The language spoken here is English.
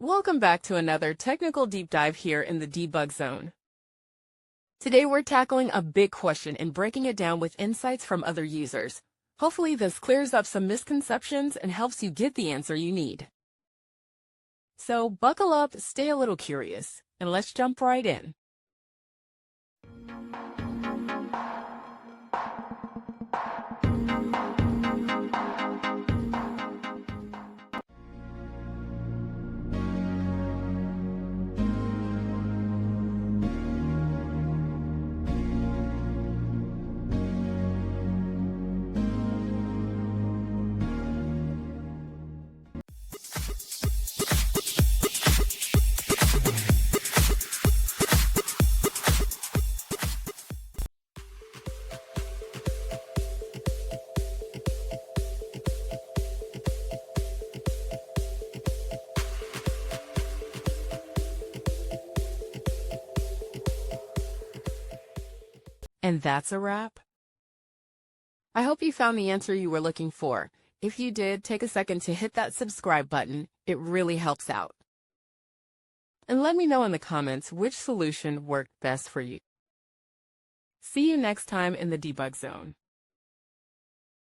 Welcome back to another technical deep dive here in the debug zone. Today we're tackling a big question and breaking it down with insights from other users. Hopefully this clears up some misconceptions and helps you get the answer you need. So buckle up, stay a little curious, and let's jump right in. And that's a wrap. I hope you found the answer you were looking for. If you did, take a second to hit that subscribe button. It really helps out. And let me know in the comments which solution worked best for you. See you next time in the debug zone.